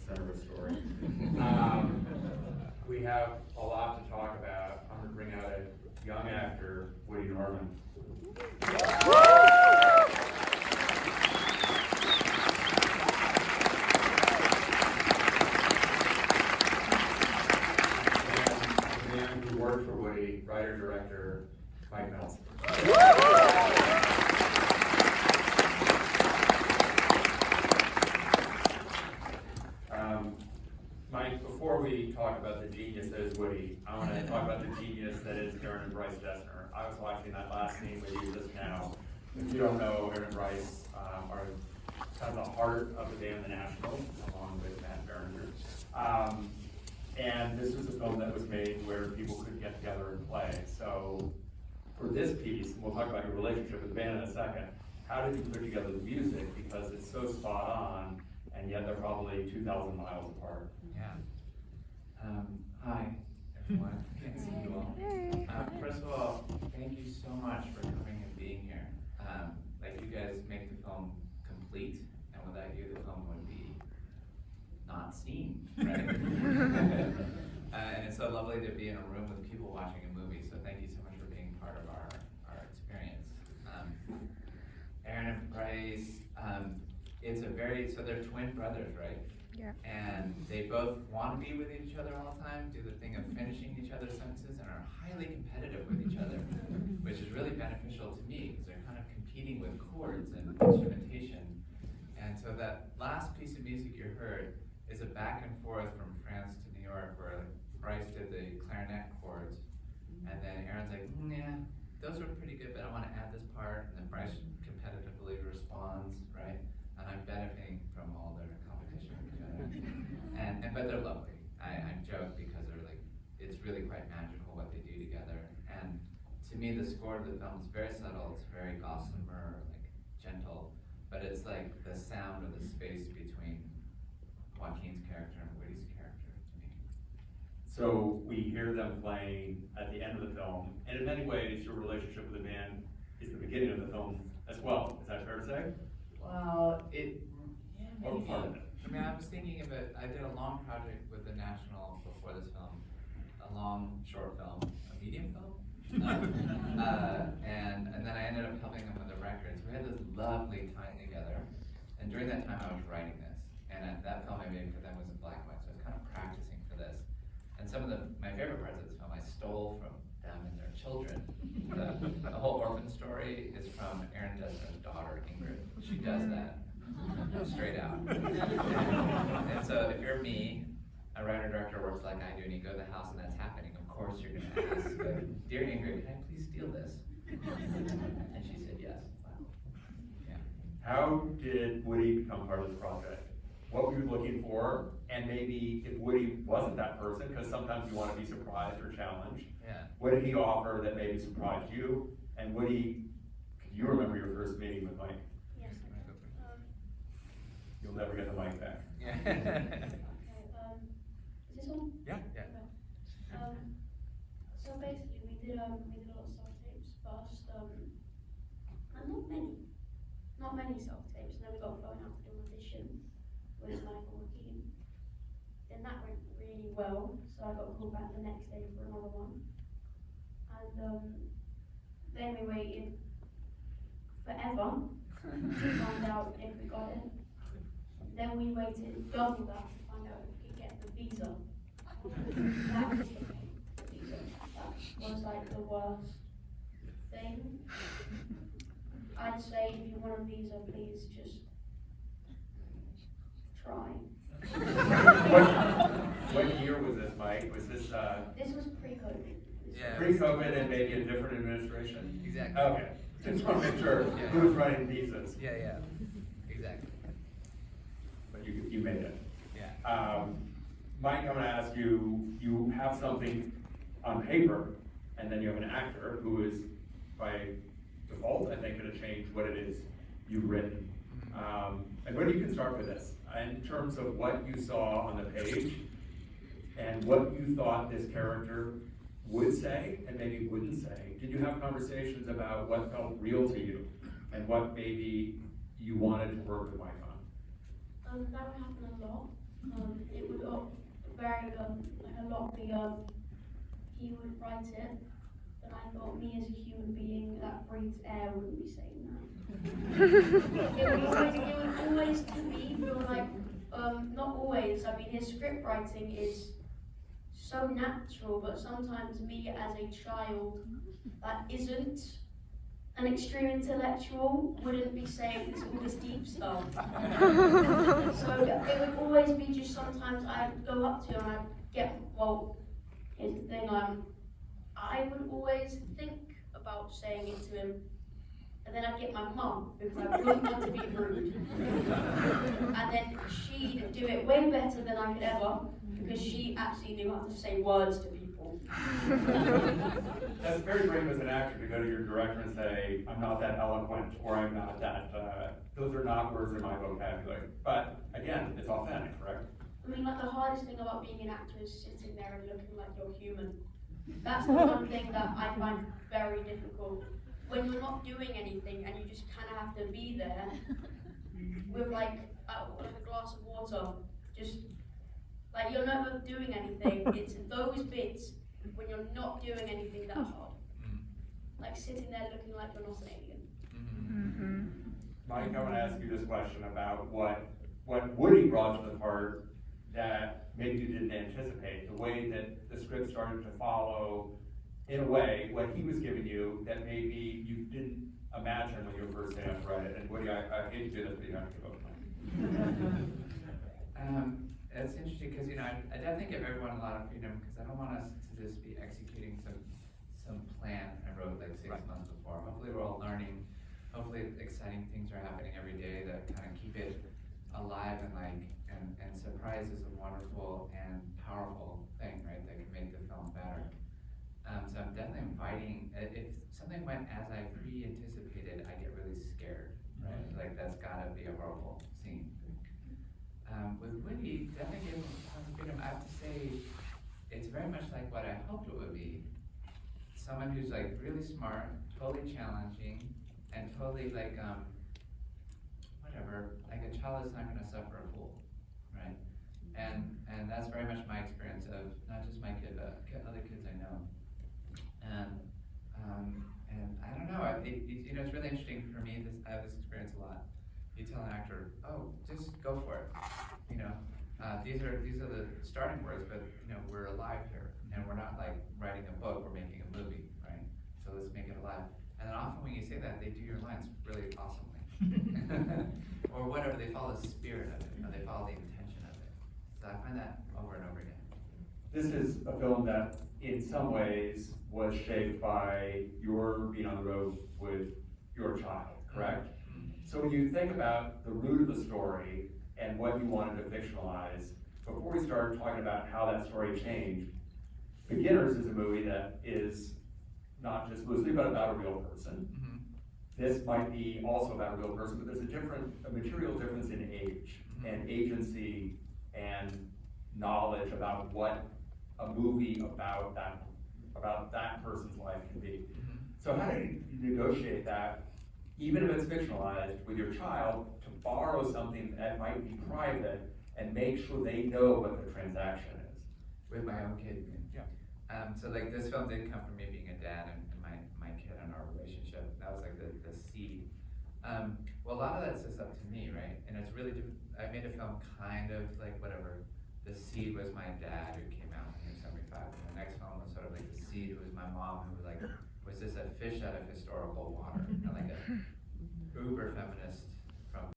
center of a story. We have a lot to talk about. I'm going to bring out a young actor, Woody Norman. And the man who worked for Woody, writer-director Mike Nelson. Mike, before we talk about the genius that is Woody, I want to talk about the genius that is Aaron and Bryce Dessner. I was watching that last scene with you just now. If you don't know, Aaron and Bryce are kind of the heart of the band The National, along with Matt Berninger. And this was a film that was made where people could get together and play. So for this piece, and we'll talk about your relationship with the band in a second, how did you put together the music? Because it's so spot on, and yet they're probably 2,000 miles apart. Yeah. Hi, everyone. Can't see you all. First of all, thank you so much for coming and being here. Like, you guys make the film complete, and without you, the film would be not seen, right? And it's so lovely to be in a room with people watching a movie, so thank you so much for being part of our experience. Aaron and Bryce, so they're twin brothers, right? Yeah. And they both want to be with each other all the time, do the thing of finishing each other's sentences, and are highly competitive with each other, which is really beneficial to me, because they're kind of competing with chords and instrumentation. And so that last piece of music you heard is a back and forth from France to New York, where Bryce did the clarinet chords, and then Aaron's like, yeah, those were pretty good, but I want to add this part, and then Bryce competitively responds, right? And I'm benefiting from all their competition with each other. But they're lovely. I joke because they're like, it's really quite magical what they do together. And to me, the score of the film is very subtle, it's very gossamer, like gentle, but it's like the sound of the space between Joaquin's character and Woody's character to me. So we hear them playing at the end of the film, and in many ways, your relationship with the band is the beginning of the film as well. Is that fair to say? Well, Or part of it? I mean, I was thinking of it, I did a long project with the National before this film, a long short film, a medium film. And then I ended up helping them with the records. We had this lovely time together, and during that time I was writing this, and that film I made for them was in black and white, so I was kind of practicing for this. And some of my favorite parts of this film I stole from them and their children. The whole orphan story is from Aaron Dessner's daughter, Ingrid. She does that straight out. And so if you're me, a writer-director works like I do, and you go to the house and that's happening, of course you're going to ask, like, dear Ingrid, can I please steal this? And she said yes. Wow. Yeah. How did Woody become part of this project? What were you looking for? And maybe if Woody wasn't that person, because sometimes you want to be surprised or challenged, Yeah. what did he offer that maybe surprised you? And Woody, can you remember your first meeting with Mike? Yes. You'll never get the mic back. Yeah. Is this on? Yeah. So basically, we did a lot of self-tapes first, and not many self-tapes, and then we got thrown out to do an audition with Michael McKean. Then that went really well, so I got called back the next day for another one. And then we waited forever to find out if we got it. Then we waited double that to find out if we could get the visa. That was the thing, the visa. That was like the worst thing. I'd say if you want a visa, please just try. What year was this, Mike? Was this This was pre-COVID. Yeah. pre-COVID and maybe a different administration? Exactly. Okay, just want to make sure Yeah. who's running visas, Yeah. Exactly. but you made it. Yeah. Mike, I'm gonna ask you, you have something on paper, and then you have an actor who is, by default, I think, gonna change what it is you've written. And maybe you can start with this, in terms of what you saw on the page, and what you thought this character would say, and maybe wouldn't say. Did you have conversations about what felt real to you, and what maybe you wanted to work with Mike on? That would happen a lot. It would very like a lot of the he would write it, but I thought me as a human being that breathes air wouldn't be saying that. it would always to me feel like not always. I mean, his script writing is so natural, but sometimes me as a child that isn't an extreme intellectual wouldn't be saying all this deep stuff. So it would always be just sometimes I'd go up to him and I'd get, well, here's the thing, I would always think about saying it to him, and then I'd get my mum, because I wouldn't want to be rude. And then she'd do it way better than I could ever, because she actually knew how to say words to people. That's very brave as an actor to go to your director and say, I'm not that eloquent, or I'm not that, those are not words in my vocabulary. But again, it's authentic, correct? I mean, like the hardest thing about being an actor is sitting there and looking like you're human. That's the one thing that I find very difficult. When you're not doing anything and you just kind of have to be there with like a glass of water, just like you're never doing anything. It's those bits when you're not doing anything that hard. Like sitting there looking like you're not an alien. Mike, I want to ask you this question about what Woody brought to the part that maybe you didn't anticipate, the way that the script started to follow, in a way, what he was giving you that maybe you didn't imagine when you were first sitting down to write it. And Woody, I hate to do this, but you have to give up. It's interesting because I definitely give everyone a lot of freedom because I don't want us to just be executing some plan I wrote like 6 months before. Hopefully we're all learning. Hopefully exciting things are happening every day that kind of keep it alive and surprise is a wonderful and powerful thing, right? That can make the film better. So I'm definitely inviting. If something went as I pre-anticipated, I get really scared, right? Like that's gotta be a horrible scene. With Woody, definitely gave him tons of freedom. I have to say, it's very much like what I hoped it would be. Someone who's like really smart, totally challenging, and totally like whatever. Like a child is not going to suffer a fool, right? And that's very much my experience of not just my kid, but other kids I know. And I don't know. It's really interesting for me. I have this experience a lot. You tell an actor, oh, just go for it. These are the starting words, but we're alive here, and we're not like writing a book. We're making a movie, right? So let's make it alive. And then often when you say that, they do your lines really awesomely, or whatever. They follow the spirit of it, they follow the intention of it. So I find that over and over again. This is a film that, in some ways, was shaped by your being on the road with your child, correct? So when you think about the root of the story and what you wanted to fictionalize, before we start talking about how that story changed, Beginners is a movie that is not just loosely, but about a real person. This might be also about a real person, but there's a material difference in age and agency and knowledge about what a movie about that person's life can be. So how do you negotiate that, even if it's fictionalized, with your child, to borrow something that might be private and make sure they know what the transaction is? With my own kid, yeah. So like this film did come from me being a dad and my kid and our relationship. That was like the seed. Well, a lot of that's just up to me, right? And it's really, I made a film kind of like whatever. The seed was my dad who came out in 1975. And the next film was sort of like the seed was my mom who was just a fish out of historical water. And like a uber feminist